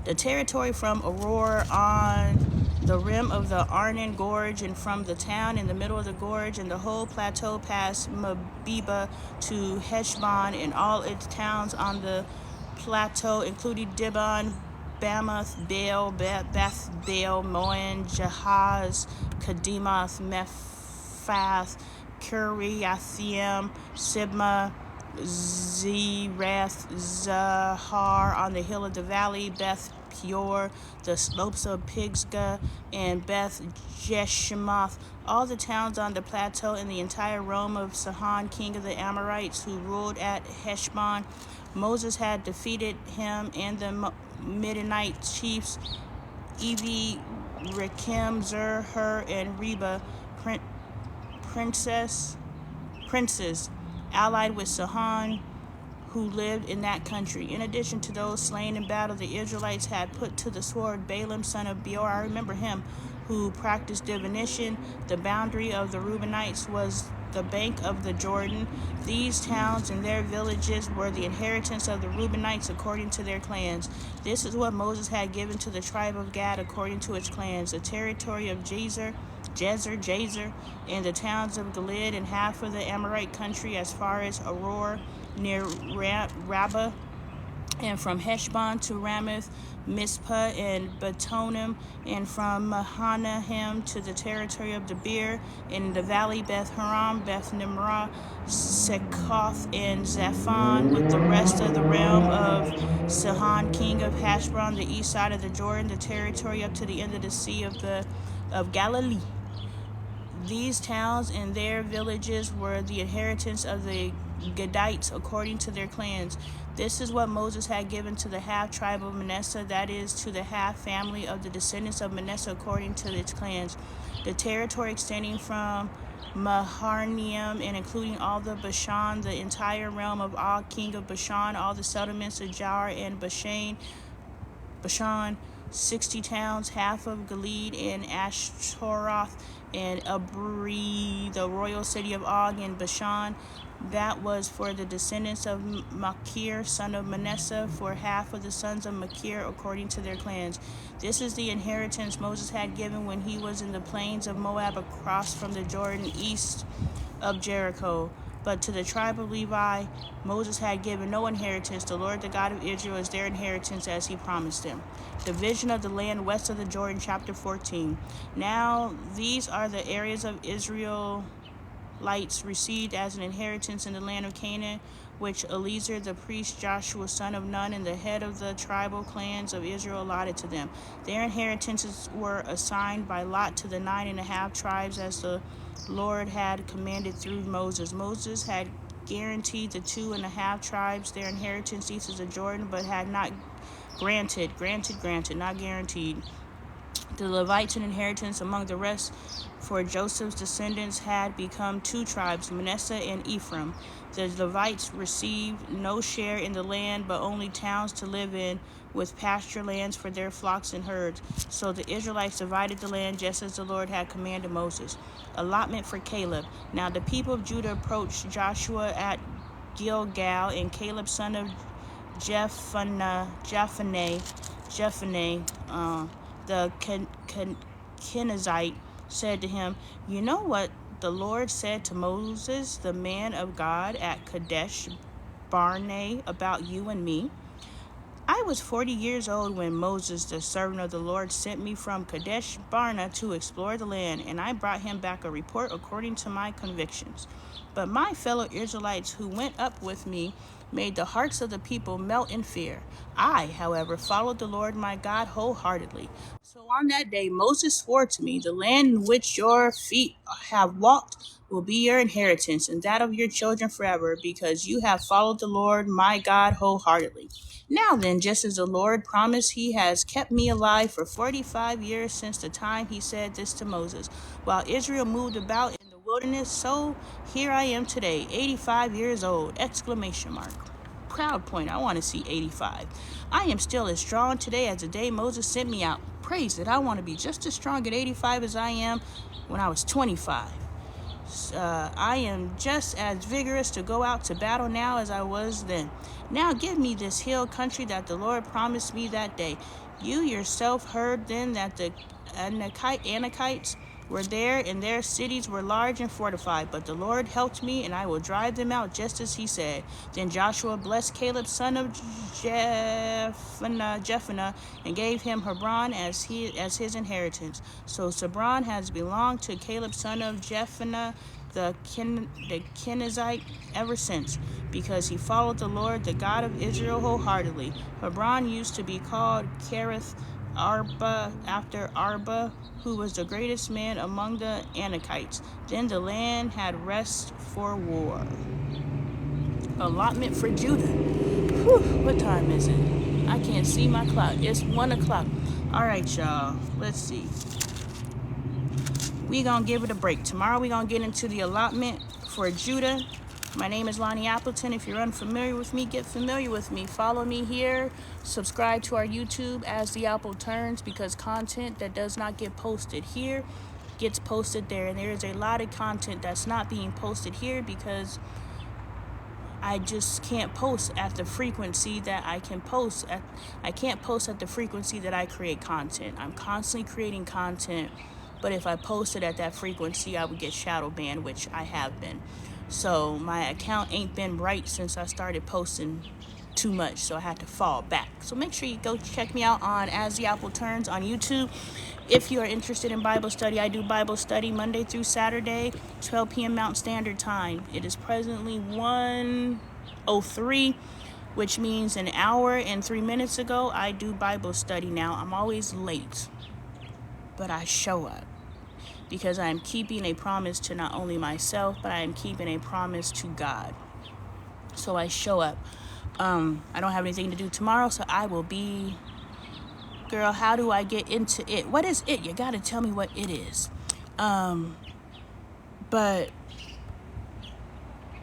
A: The territory from Aurora on the rim of the Arnon Gorge, and from the town in the middle of the gorge, and the whole plateau past Medeba to Heshbon, and all its towns on the plateau, including Dibon, Bamoth, Baal, Beth Baal, Moen, Jahaz, Kedemoth, Mephath, Kiriathaim, Sibma, Zerath, Zahar on the hill of the valley, Beth Peor, the slopes of Pisgah, and Beth Jeshimoth, all the towns on the plateau, and the entire realm of Sihon, king of the Amorites, who ruled at Heshbon. Moses had defeated him and the Midianite chiefs, Evi, Rekem, Zur, Hur, and Reba, princes, allied with Sihon, who lived in that country. In addition to those slain in battle, the Israelites had put to the sword Balaam, son of Beor, I remember him, who practiced divination. The boundary of the Reubenites was the bank of the Jordan. These towns and their villages were the inheritance of the Reubenites according to their clans. This is what Moses had given to the tribe of Gad according to its clans: the territory of Jazer, and the towns of Gilead, and half of the Amorite country as far as Aurora near Rabbah, and from Heshbon to Ramoth, Mizpah, and Betonim, and from Mahanaim to the territory of Debir, in the valley Beth Haram, Beth Nimrah, Sekoth, and Zaphon, with the rest of the realm of Sihon, king of Heshbon, the east side of the Jordan, the territory up to the end of the sea of Galilee. These towns and their villages were the inheritance of the Gadites according to their clans. This is what Moses had given to the half tribe of Manasseh, that is, to the half family of the descendants of Manasseh according to its clans. The territory extending from Mahanaim and including all the Bashan, the entire realm of Og, king of Bashan, all the settlements of Jar and Bashan, 60 towns, half of Gilead and Ashtaroth and Abri, the royal city of Og and Bashan, That was for the descendants of Machir, son of Manasseh, for half of the sons of Machir according to their clans. This is the inheritance Moses had given when he was in the plains of Moab across from the Jordan east of Jericho. But to the tribe of Levi, Moses had given no inheritance. The Lord, the God of Israel, is their inheritance as he promised them. Division of the land west of the Jordan, chapter 14. Now, these are the areas of Israel lights received as an inheritance in the land of Canaan, which Eleazar the priest, Joshua son of Nun, and the head of the tribal clans of Israel allotted to them. Their inheritances were assigned by lot to the 9.5 tribes as the Lord had commanded through Moses. Moses had guaranteed the 2.5 tribes their inheritance east of the Jordan, but had not granted, not guaranteed the Levites an inheritance among the rest, for Joseph's descendants had become 2 tribes, Manasseh and Ephraim. The Levites received no share in the land, but only towns to live in, with pasture lands for their flocks and herds. So the Israelites divided the land just as the Lord had commanded Moses. Allotment for Caleb. Now the people of Judah approached Joshua at Gilgal, and Caleb, son of Jephunneh, the Kenizzite, said to him, "You know what the Lord said to Moses, the man of God, at Kadesh Barnea about you and me? I was 40 years old when Moses, the servant of the Lord, sent me from Kadesh Barnea to explore the land, and I brought him back a report according to my convictions. But my fellow Israelites who went up with me made the hearts of the people melt in fear. I, however, followed the Lord my God wholeheartedly. So on that day Moses swore to me, the land in which your feet have walked will be your inheritance, and that of your children forever, because you have followed the Lord my God wholeheartedly. Now then, just as the Lord promised, he has kept me alive for 45 years since the time he said this to Moses. While Israel moved about in the wilderness, so here I am today, 85 years old! Exclamation mark. Proud point. I want to see 85. I am still as strong today as the day Moses sent me out. Praise it. I want to be just as strong at 85 as I am when I was 25. I am just as vigorous to go out to battle now as I was then. Now give me this hill country that the Lord promised me that day. You yourself heard then that the Anakites were there, and their cities were large and fortified. But the Lord helped me, and I will drive them out just as he said. Then Joshua blessed Caleb, son of Jephunneh, and gave him Hebron as his inheritance. So Hebron has belonged to Caleb, son of Jephunneh, the Kenizzite, ever since, because he followed the Lord, the God of Israel, wholeheartedly. Hebron used to be called Kerith Arba, after Arba, who was the greatest man among the Anakites. Then the land had rest for war. Allotment for Judah. Whew, what time is it? I can't see my clock. It's 1 o'clock. All right, y'all. Let's see. We gonna give it a break. Tomorrow we gonna get into the allotment for Judah. My name is Lonnie Appleton. If you're unfamiliar with me, get familiar with me. Follow me here. Subscribe to our YouTube as the apple turns, because content that does not get posted here gets posted there. And there is a lot of content that's not being posted here because I just can't post at the frequency that I can post at. I can't post at the frequency that I create content. I'm constantly creating content, but if I posted at that frequency, I would get shadow banned, which I have been. So my account ain't been right since I started posting too much, so I had to fall back. So make sure you go check me out on As the Apple Turns on YouTube. If you are interested in Bible study, I do Bible study Monday through Saturday, 12 p.m. Mountain Standard Time. It is presently 1:03, which means an hour and 3 minutes ago, I do Bible study now. I'm always late, but I show up because I am keeping a promise to not only myself, but I am keeping a promise to God. So I show up. I don't have anything to do tomorrow, so I will be... Girl, how do I get into it? What is it? You gotta tell me what it is. But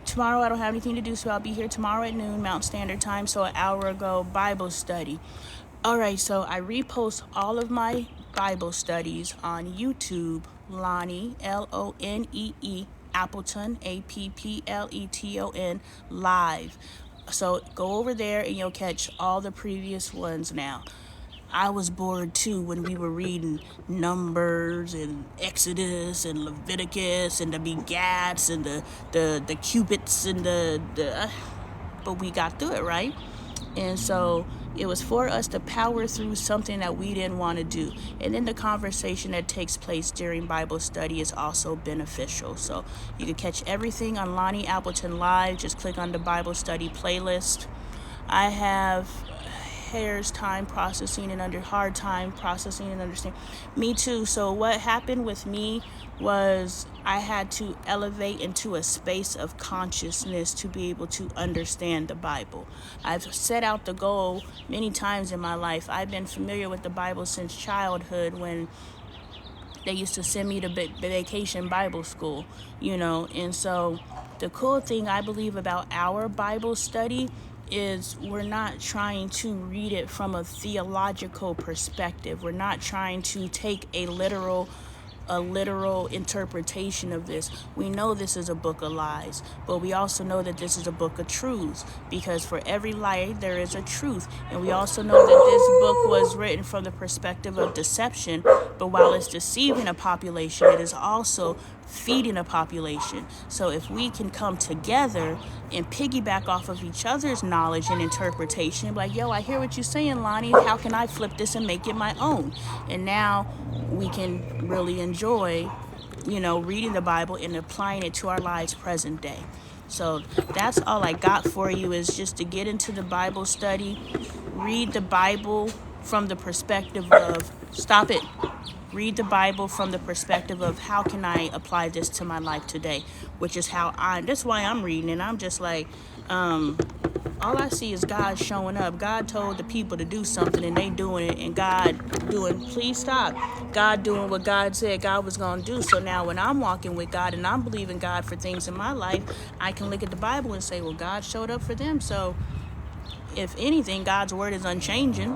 A: tomorrow I don't have anything to do, so I'll be here tomorrow at noon, Mountain Standard Time, so an hour ago, Bible study. Alright, so I repost all of my Bible studies on YouTube, Lonnie, Lonee Appleton, Appleton, live. So go over there and you'll catch all the previous ones now. I was bored too when we were reading Numbers and Exodus and Leviticus and the Begats and the Cupids and but we got through it, right? And so it was for us to power through something that we didn't want to do. And then the conversation that takes place during Bible study is also beneficial. So you can catch everything on Lonnie Appleton Live. Just click on the Bible study playlist. I have hard time processing and understanding. Me too. So what happened with me was I had to elevate into a space of consciousness to be able to understand the Bible. I've set out the goal many times in my life. I've been familiar with the Bible since childhood when they used to send me to vacation Bible school, and so the cool thing I believe about our Bible study is we're not trying to read it from a theological perspective. We're not trying to take a literal interpretation of this. We know this is a book of lies, but we also know that this is a book of truths, because for every lie there is a truth. And we also know that this book was written from the perspective of deception, but while it's deceiving a population, it is also feeding a population. So if we can come together and piggyback off of each other's knowledge and interpretation, like, yo, I hear what you're saying, Lonnie, how can I flip this and make it my own? And now we can really enjoy, reading the Bible and applying it to our lives present day. So that's all I got for you, is just to get into the Bible study, read the Bible from the perspective of, read the Bible from the perspective of how can I apply this to my life today, which is that's why I'm reading. And I'm just like, all I see is God showing up. God told the people to do something and they doing it, and God doing what God said God was going to do. So now when I'm walking with God and I'm believing God for things in my life, I can look at the Bible and say, well, God showed up for them. So if anything, God's word is unchanging.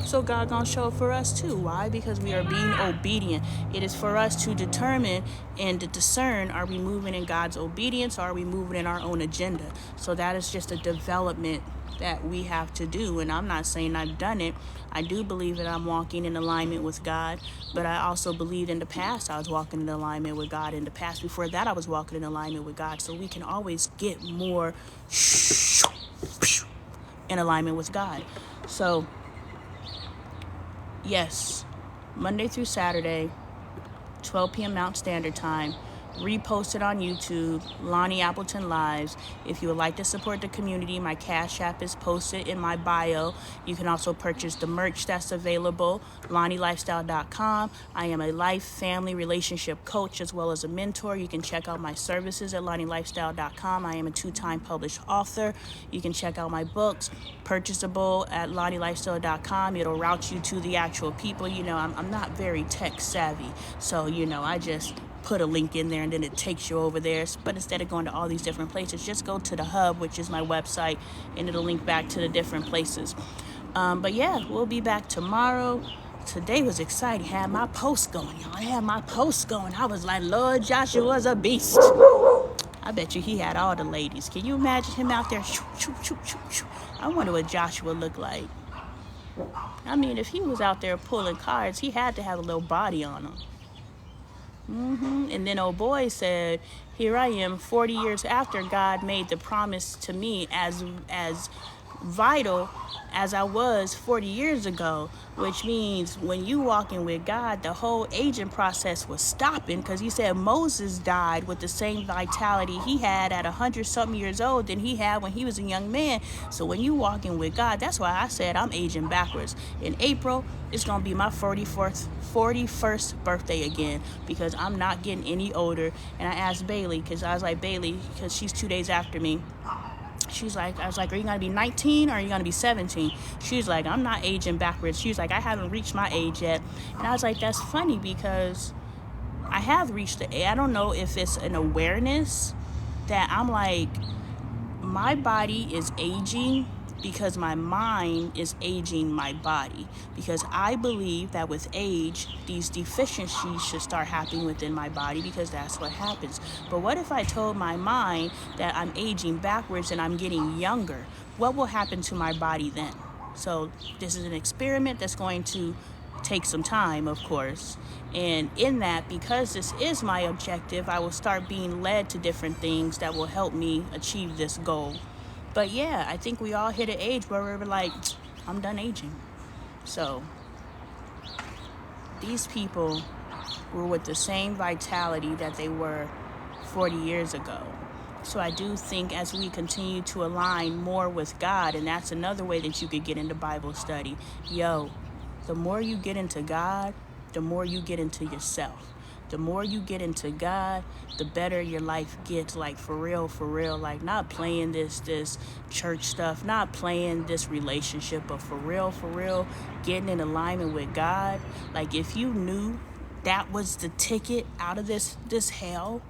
A: So God gonna show up for us too. Why? Because we are being obedient. It is for us to determine and to discern, are we moving in God's obedience, or are we moving in our own agenda? So that is just a development that we have to do. And I'm not saying I've done it. I do believe that I'm walking in alignment with God, but I also believed in the past I was walking in alignment with God. In the past, before that, I was walking in alignment with God. So we can always get more in alignment with God. So yes, Monday through Saturday, 12 p.m. Mountain Standard Time, reposted on YouTube, Lonnie Appleton Lives. If you would like to support the community, my Cash App is posted in my bio. You can also purchase the merch that's available, LonnieLifestyle.com. I am a life, family, relationship coach as well as a mentor. You can check out my services at LonnieLifestyle.com. I am a 2-time published author. You can check out my books, purchasable at LonnieLifestyle.com. It'll route you to the actual people. I'm not very tech savvy, so I just put a link in there and then it takes you over there. But instead of going to all these different places, just go to the hub, which is my website, and it'll link back to the different places. But yeah, we'll be back tomorrow. Today was exciting. Had my post going, y'all. I had my post going. I was like, Lord, Joshua's a beast. I bet you he had all the ladies. Can you imagine him out there? I wonder what Joshua looked like. I mean, if he was out there pulling cards, he had to have a little body on him. And then old boy said, here I am 40 years after God made the promise to me as vital as I was 40 years ago, which means when you walking with God, the whole aging process was stopping, because he said Moses died with the same vitality he had at 100-something years old than he had when he was a young man. So when you walking with God, that's why I said I'm aging backwards. In April, it's going to be my 41st birthday again, because I'm not getting any older. And I asked Bailey, because I was like, Bailey, because she's 2 days after me. I was like, are you going to be 19 or are you going to be 17? She's like, I'm not aging backwards. She's like, I haven't reached my age yet. And I was like, that's funny, because I have reached the age. I don't know if it's an awareness that I'm like, my body is aging because my mind is aging my body. Because I believe that with age, these deficiencies should start happening within my body, because that's what happens. But what if I told my mind that I'm aging backwards and I'm getting younger? What will happen to my body then? So this is an experiment that's going to take some time, of course. And in that, because this is my objective, I will start being led to different things that will help me achieve this goal. But yeah, I think we all hit an age where we're like, I'm done aging. So these people were with the same vitality that they were 40 years ago. So I do think as we continue to align more with God, and that's another way that you could get into Bible study. The more you get into God, the more you get into yourself. The more you get into God, the better your life gets, like for real, like not playing this church stuff, not playing this relationship, but for real, getting in alignment with God. Like if you knew that was the ticket out of this hell,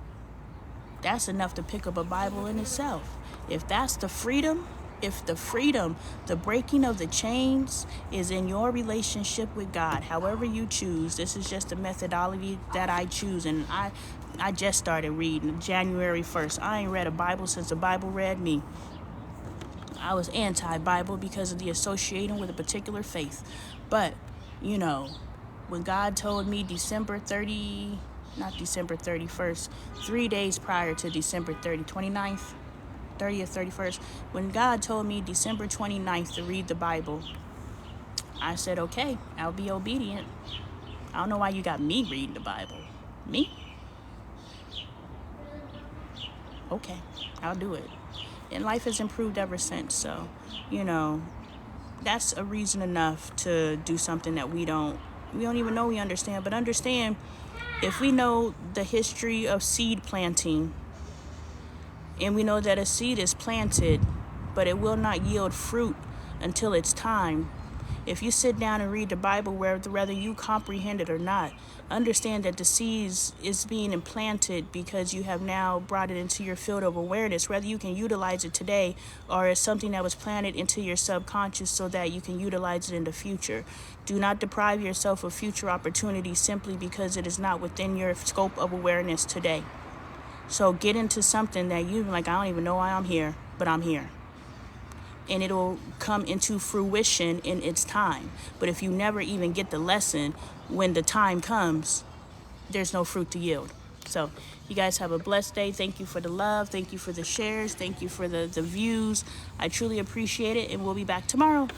A: that's enough to pick up a Bible in itself. If that's the freedom, the breaking of the chains is in your relationship with God, however you choose. This is just a methodology that I choose, and I just started reading January 1st. I ain't read a Bible since the Bible read me. I was anti-Bible because of the associating with a particular faith. But, when God told me December 31st, 3 days prior to December 29th, 30th, 31st, when God told me December 29th to read the Bible, I said, okay, I'll be obedient. I don't know why you got me reading the Bible. Me? Okay, I'll do it. And life has improved ever since. So, that's a reason enough to do something that we don't even know we understand. But understand, if we know the history of seed planting, and we know that a seed is planted, but it will not yield fruit until it's time. If you sit down and read the Bible, whether you comprehend it or not, understand that the seeds is being implanted because you have now brought it into your field of awareness, whether you can utilize it today or it's something that was planted into your subconscious so that you can utilize it in the future. Do not deprive yourself of future opportunities simply because it is not within your scope of awareness today. So get into something that you're like, I don't even know why I'm here, but I'm here. And it'll come into fruition in its time. But if you never even get the lesson, when the time comes, there's no fruit to yield. So you guys have a blessed day. Thank you for the love. Thank you for the shares. Thank you for the views. I truly appreciate it. And we'll be back tomorrow.